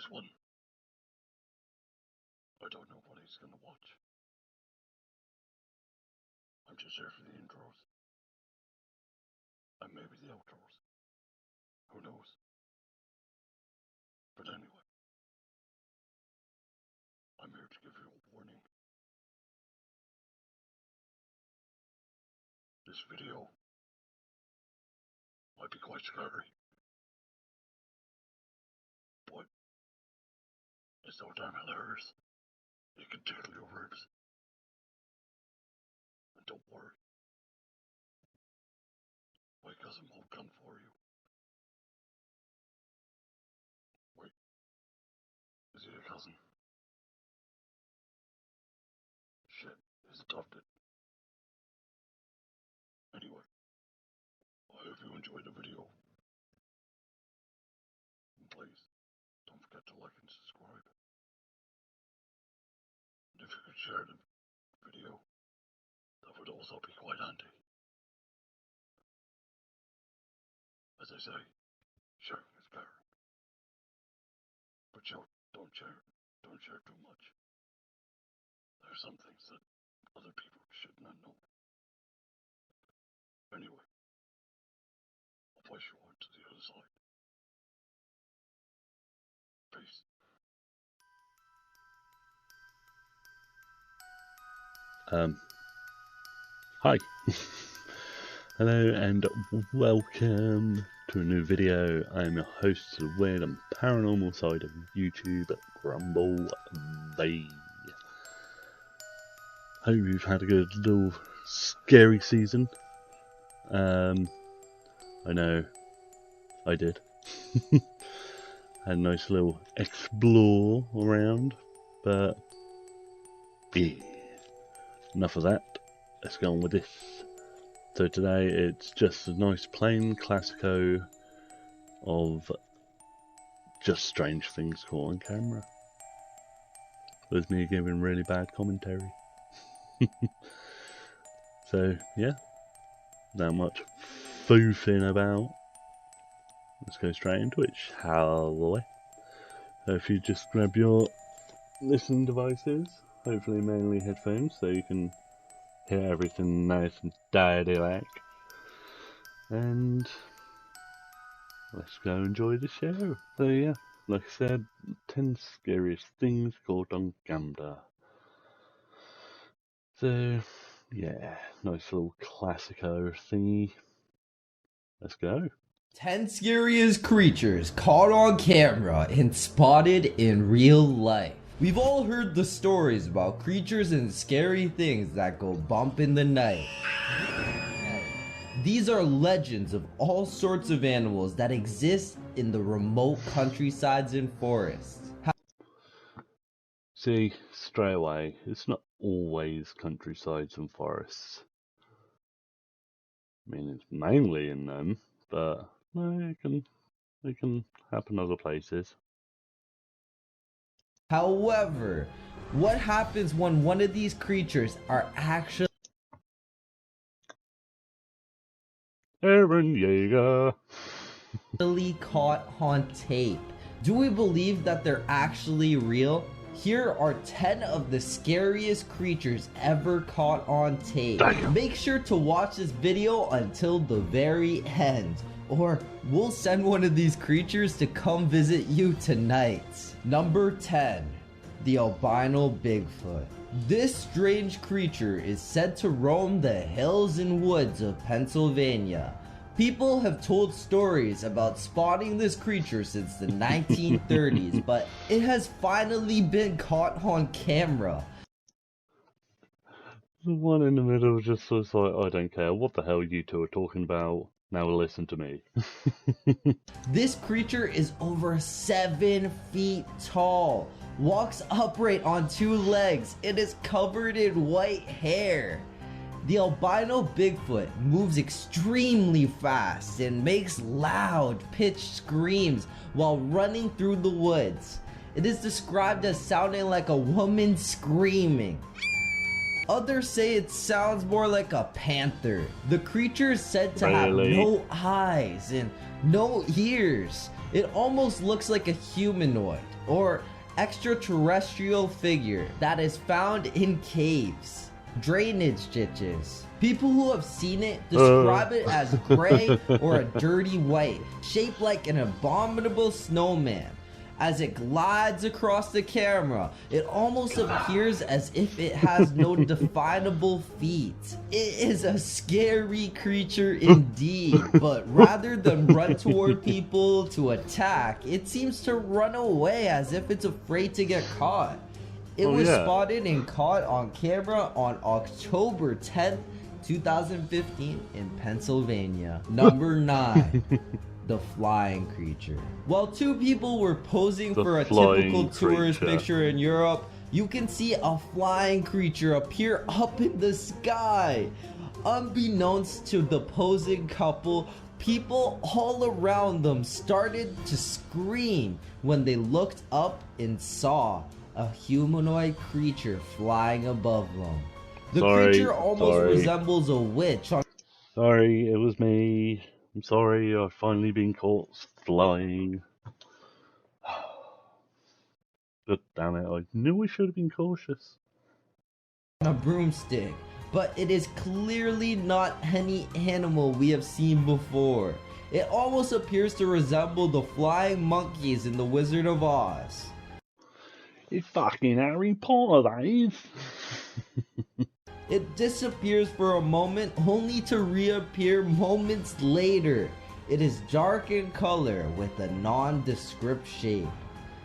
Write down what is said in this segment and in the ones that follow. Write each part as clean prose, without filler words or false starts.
this one, I don't know what he's gonna watch. I'm just here for the intros. And maybe the outros. Who knows? But anyway, I'm here to give you a warning. This video might be quite scary, but it's so damn hilarious. It can tickle your ribs. And don't worry, my cousin won't come for you. Wait, is he a cousin? Shit, he's adopted. Anyway, I hope you enjoyed the video. And please, don't forget to like and subscribe. And if you could share the video, that would also be quite handy. As I say, sharing is caring. But don't share too much. There are some things that other people should not know. Anyway, I'll push you on to the other side. Peace. Hi. Hello and welcome to a new video. I'm your host of the weird and paranormal side of YouTube, Grumble Bay. Hope you've had a good little scary season. I know I did. Had a nice little explore around, but yeah, enough of that. Let's go on with this. So today it's just a nice plain classico of just strange things caught on camera. With me giving really bad commentary. So yeah, not much foofing about. Let's go straight into it, shall we? So if you just grab your listening devices, hopefully mainly headphones, so you can hear everything nice and tidy-like. And let's go enjoy the show. So yeah, like I said, 10 scariest things caught on camera. So yeah, nice little classico thingy. Let's go. 10 scariest creatures caught on camera and spotted in real life. We've all heard the stories about creatures and scary things that go bump in the night. These are legends of all sorts of animals that exist in the remote countrysides and forests. See, straight away, it's not always countrysides and forests. I mean, it's mainly in them, but no, it can happen other places. However, what happens when one of these creatures are actually Aaron Yeager caught on tape? Do we believe that they're actually real? Here are 10 of the scariest creatures ever caught on tape. Damn. Make sure to watch this video until the very end, or we'll send one of these creatures to come visit you tonight. Number 10. The Albino Bigfoot. This strange creature is said to roam the hills and woods of Pennsylvania. People have told stories about spotting this creature since the 1930s, but it has finally been caught on camera. The one in the middle just was like, I don't care what the hell you two are talking about. Now listen to me. This creature is over 7 feet tall, walks upright on 2 legs, and is covered in white hair. The albino Bigfoot moves extremely fast and makes loud, pitched screams while running through the woods. It is described as sounding like a woman screaming. Others say it sounds more like a panther. The creature is said to have no eyes and no ears. It almost looks like a humanoid. or extraterrestrial figure that is found in caves, drainage ditches. People who have seen it describe it as gray or a dirty white, shaped like an abominable snowman. As it glides across the camera, it almost appears as if it has no definable feet. It is a scary creature indeed, but rather than run toward people to attack, it seems to run away as if it's afraid to get caught. It was spotted and caught on camera on October 10th, 2015 in Pennsylvania. Number 9. The flying creature. While two people were posing for a typical tourist picture in Europe, you can see a flying creature appear up in the sky. Unbeknownst to the posing couple, people all around them started to scream when they looked up and saw a humanoid creature flying above them. The creature almost resembles a witch. Sorry, it was me. I'm sorry, I've finally been caught flying. But damn it, I knew I should have been cautious. On a broomstick, but it is clearly not any animal we have seen before. It almost appears to resemble the flying monkeys in The Wizard of Oz. It's fucking Harry Potter, that is. It disappears for a moment only to reappear moments later. It is dark in color with a nondescript shape.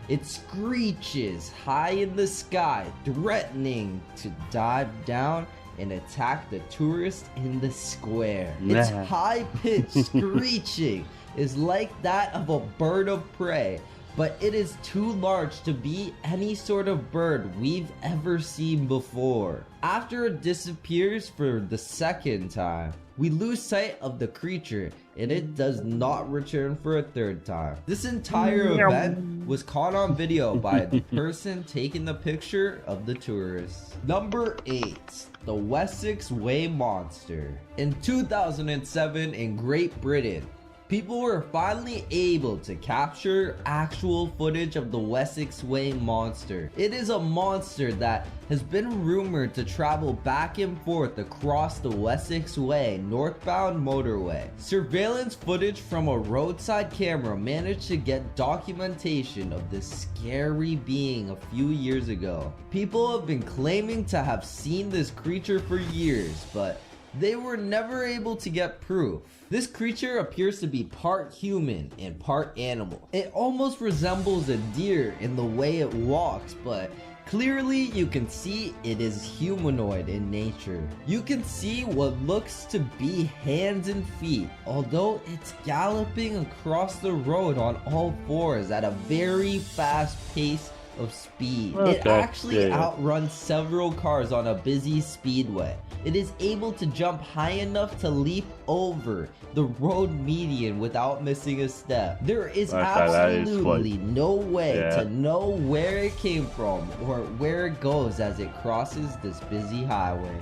It screeches high in the sky, threatening to dive down and attack the tourist in the square. Its high-pitched screeching is like that of a bird of prey, but it is too large to be any sort of bird we've ever seen before. After it disappears for the second time, we lose sight of the creature and it does not return for a third time. This entire event was caught on video by the person taking the picture of the tourist. Number 8. The Wessex Way Monster. In 2007 in Great Britain, people were finally able to capture actual footage of the Wessex Way Monster. It is a monster that has been rumored to travel back and forth across the Wessex Way northbound motorway. Surveillance footage from a roadside camera managed to get documentation of this scary being a few years ago. People have been claiming to have seen this creature for years, but they were never able to get proof. This creature appears to be part human and part animal. It almost resembles a deer in the way it walks, but clearly you can see it is humanoid in nature. You can see what looks to be hands and feet, although it's galloping across the road on all fours at a very fast pace of speed. It actually outruns several cars on a busy speedway. It is able to jump high enough to leap over the road median without missing a step. There is absolutely no way to know where it came from or where it goes as it crosses this busy highway.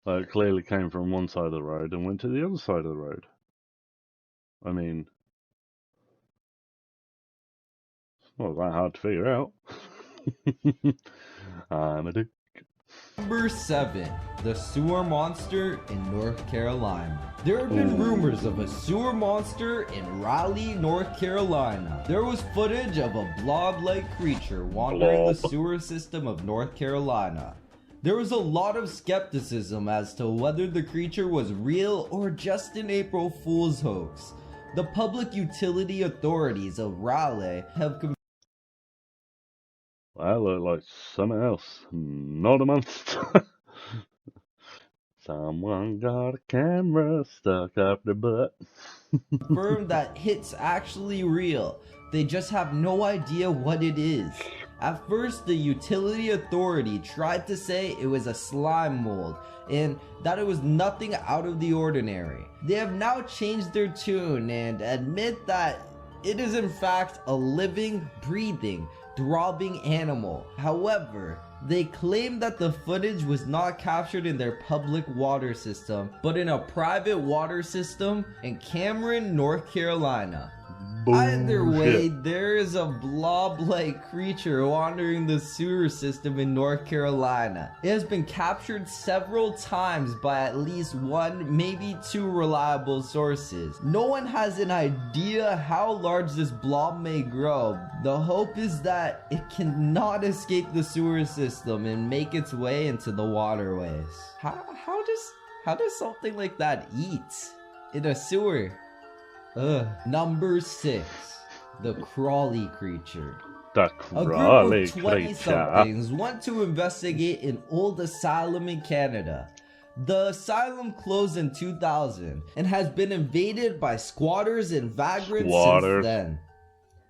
It clearly came from one side of the road and went to the other side of the road. I mean, not that hard to figure out. I'm a dick. Number 7. The Sewer Monster in North Carolina. There have been rumors of a sewer monster in Raleigh, North Carolina. There was footage of a blob-like creature wandering the sewer system of North Carolina. There was a lot of skepticism as to whether the creature was real or just an April Fool's hoax. The public utility authorities of Raleigh have That looked like something else, not a monster. Someone got a camera stuck up their butt. confirmed that it's actually real. They just have no idea what it is. At first, the utility authority tried to say it was a slime mold and that it was nothing out of the ordinary. They have now changed their tune and admit that it is in fact a living, breathing, throbbing animal. However, they claim that the footage was not captured in their public water system, but in a private water system in Cameron, North Carolina. Either way, Bullshit. there is a blob-like creature wandering the sewer system in North Carolina. It has been captured several times by at least one, maybe two reliable sources. No one has an idea how large this blob may grow. The hope is that it cannot escape the sewer system and make its way into the waterways. How does something like that eat in a sewer? Ugh. Number 6. The Crawly Creature. The A Crawly group of 20 Creature. somethings went to investigate an old asylum in Canada. The asylum closed in 2000 and has been invaded by squatters and vagrants since then.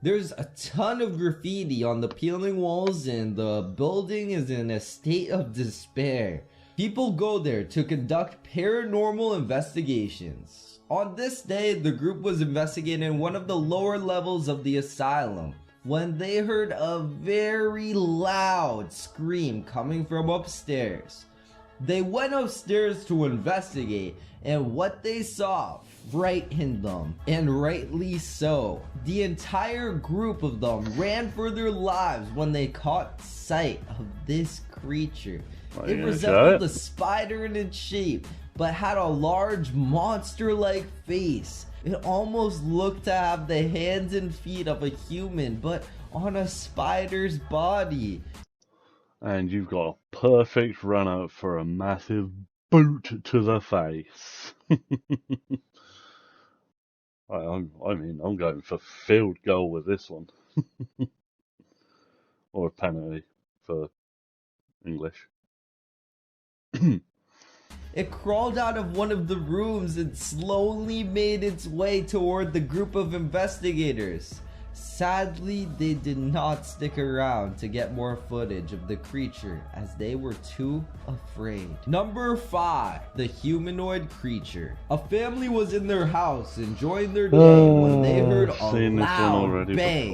There's a ton of graffiti on the peeling walls and the building is in a state of despair. People go there to conduct paranormal investigations. On this day, the group was investigating one of the lower levels of the asylum when they heard a very loud scream coming from upstairs. They went upstairs to investigate, and what they saw frightened them, and rightly so. The entire group of them ran for their lives when they caught sight of this creature. It resembled a spider in its shape, but had a large monster-like face. It almost looked to have the hands and feet of a human, but on a spider's body. And you've got a perfect run-up for a massive boot to the face. I'm going for field goal with this one. Or a penalty for English. It crawled out of one of the rooms and slowly made its way toward the group of investigators. Sadly, they did not stick around to get more footage of the creature as they were too afraid. Number 5. The Humanoid Creature. A family was in their house enjoying their day when they heard a loud bang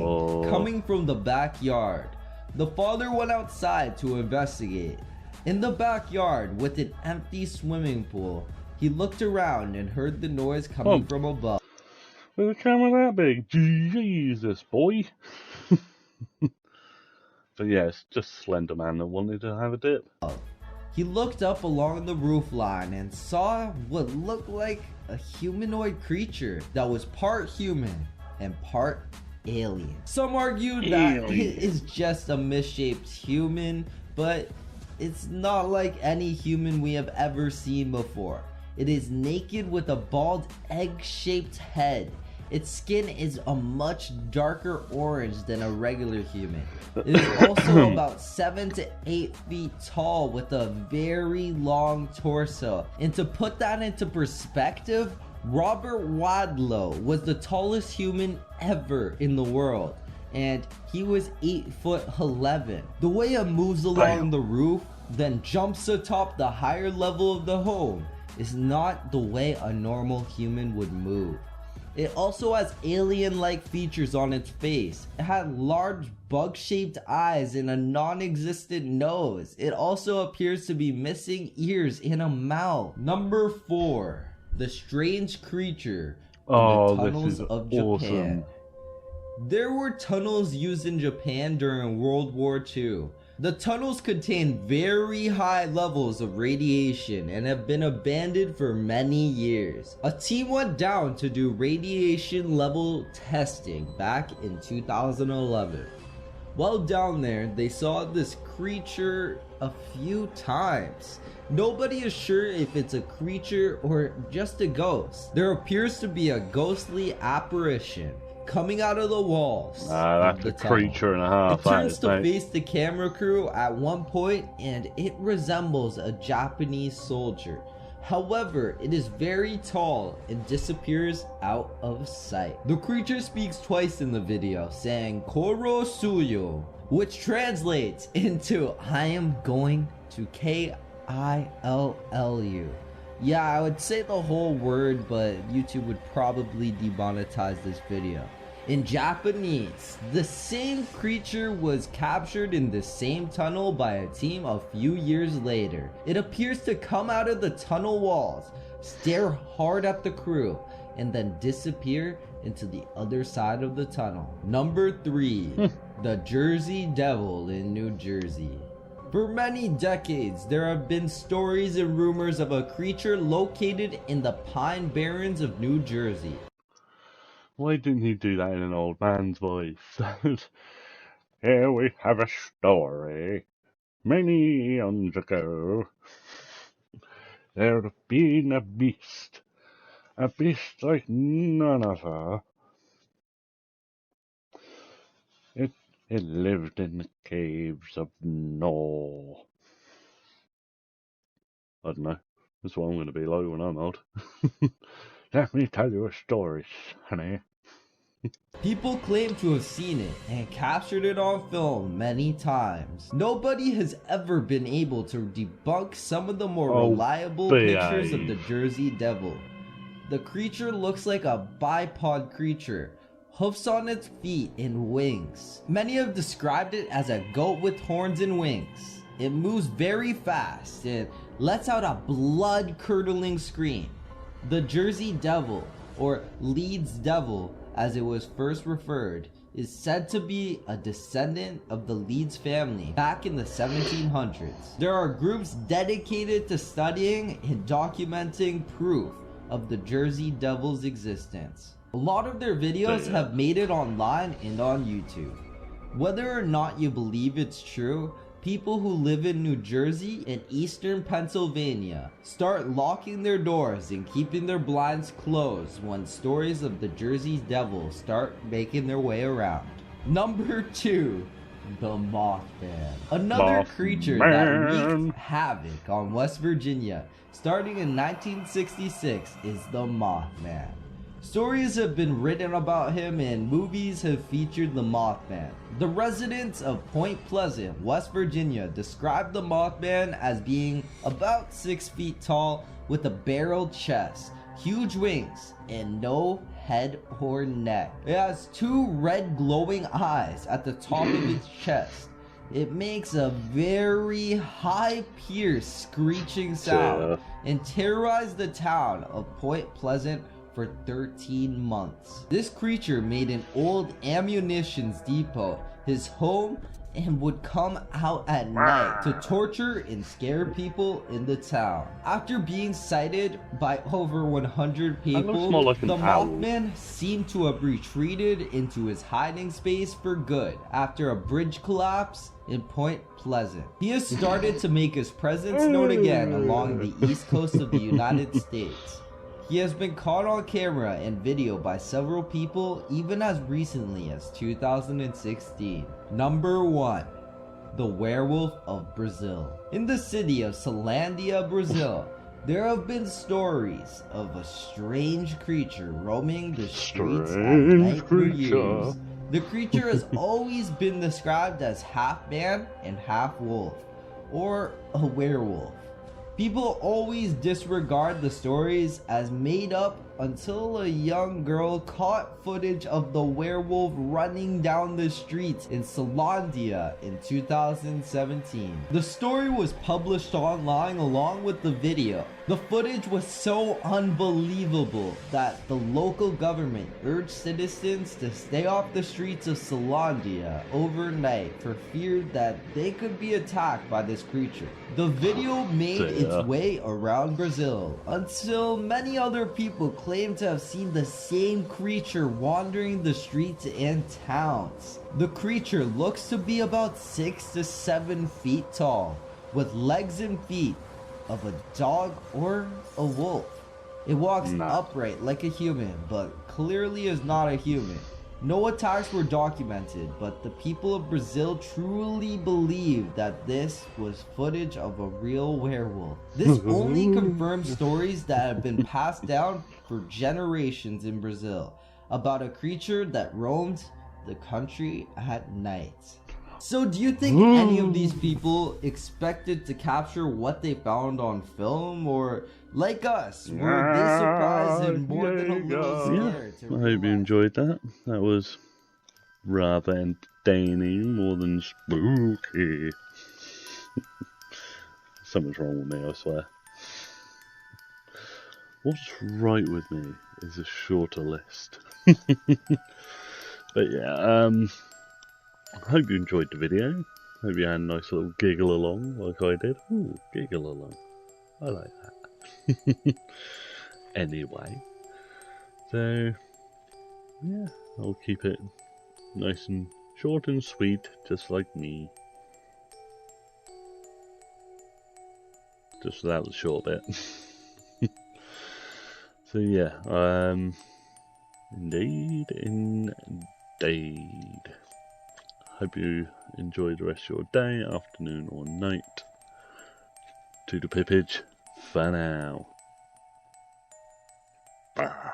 coming from the backyard. The father went outside to investigate. In the backyard with an empty swimming pool, he looked around and heard the noise coming from above. With a camera that big, Jesus, boy. But yeah, it's just Slender Man that wanted to have a dip. He looked up along the roof line and saw what looked like a humanoid creature that was part human and part alien. Some argued that it is just a misshaped human, but it's not like any human we have ever seen before. It is naked with a bald egg-shaped head. Its skin is a much darker orange than a regular human. It is also about 7 to 8 feet tall with a very long torso. And to put that into perspective, Robert Wadlow was the tallest human ever in the world, and he was 8'11". The way it moves along the roof, then jumps atop the higher level of the home, is not the way a normal human would move. It also has alien-like features on its face. It had large bug-shaped eyes and a non-existent nose. It also appears to be missing ears and a mouth. Number 4. The Strange Creature in the Tunnels of Japan. Awesome. There were tunnels used in Japan during World War II. The tunnels contain very high levels of radiation and have been abandoned for many years. A team went down to do radiation level testing back in 2011. While down there, they saw this creature a few times. Nobody is sure if it's a creature or just a ghost. There appears to be a ghostly apparition coming out of the walls. That's a creature and a half. It turns to face the camera crew at one point and it resembles a Japanese soldier. However, it is very tall and disappears out of sight. The creature speaks twice in the video, saying Koro Suyo, which translates into I am going to KILLU. Yeah, I would say the whole word, but YouTube would probably demonetize this video. In Japanese, the same creature was captured in the same tunnel by a team a few years later. It appears to come out of the tunnel walls, stare hard at the crew, and then disappear into the other side of the tunnel. Number 3. The Jersey Devil in New Jersey. For many decades, there have been stories and rumors of a creature located in the Pine Barrens of New Jersey. Why didn't he do that in an old man's voice? Here we have a story. Many eons ago, there had been a beast like none other. It lived in the caves of Nor. I don't know. That's what I'm going to be like when I'm old. Let me tell you a story, honey. People claim to have seen it and captured it on film many times. Nobody has ever been able to debunk some of the more reliable pictures of the Jersey Devil. The creature looks like a bipod creature, hoofs on its feet and wings. Many have described it as a goat with horns and wings. It moves very fast and lets out a blood-curdling scream. The Jersey Devil, or Leeds Devil as it was first referred, is said to be a descendant of the Leeds family back in the 1700s. There are groups dedicated to studying and documenting proof of the Jersey Devil's existence. A lot of their videos have made it online and on YouTube. Whether or not you believe it's true, people who live in New Jersey and eastern Pennsylvania start locking their doors and keeping their blinds closed when stories of the Jersey Devil start making their way around. Number 2. The Mothman. Another creature that wreaked havoc on West Virginia starting in 1966 is the Mothman. Stories have been written about him and movies have featured the Mothman. The residents of Point Pleasant, West Virginia describe the Mothman as being about 6 feet tall with a barreled chest, huge wings, and no head or neck. It has 2 red glowing eyes at the top of its chest. It makes a very high-pierced screeching sound and terrorized the town of Point Pleasant for 13 months. This creature made an old ammunition depot his home and would come out at night to torture and scare people in the town. After being sighted by over 100 people, the Mothman seemed to have retreated into his hiding space for good after a bridge collapse in Point Pleasant. He has started to make his presence known again along the east coast of the United States. He has been caught on camera and video by several people even as recently as 2016. Number 1. The Werewolf of Brazil. In the city of Ceilândia, Brazil, there have been stories of a strange creature roaming the streets at night for years. The creature has always been described as half man and half wolf, or a werewolf. People always disregard the stories as made up until a young girl caught footage of the werewolf running down the streets in Ceilândia in 2017. The story was published online along with the video. The footage was so unbelievable that the local government urged citizens to stay off the streets of Ceilândia overnight for fear that they could be attacked by this creature. The video made its way around Brazil until many other people claim to have seen the same creature wandering the streets and towns. The creature looks to be about 6 to 7 feet tall, with legs and feet of a dog or a wolf. It walks upright like a human, but clearly is not a human. No attacks were documented, but the people of Brazil truly believe that this was footage of a real werewolf. This only confirms stories that have been passed down for generations in Brazil about a creature that roamed the country at night. So do you think any of these people expected to capture what they found on film, or like us, were they surprised and more than a little scared? I hope you enjoyed that. That was rather entertaining, more than spooky. Something's wrong with me, I swear. What's right with me is a shorter list. But yeah, I hope you enjoyed the video. Hope you had a nice little giggle along like I did. Ooh, giggle along. I like that. Anyway, so yeah, I'll keep it nice and short and sweet, just like me. Just without the short bit. So yeah, indeed. Hope you enjoy the rest of your day, afternoon or night. To the pippage, for now. Bah.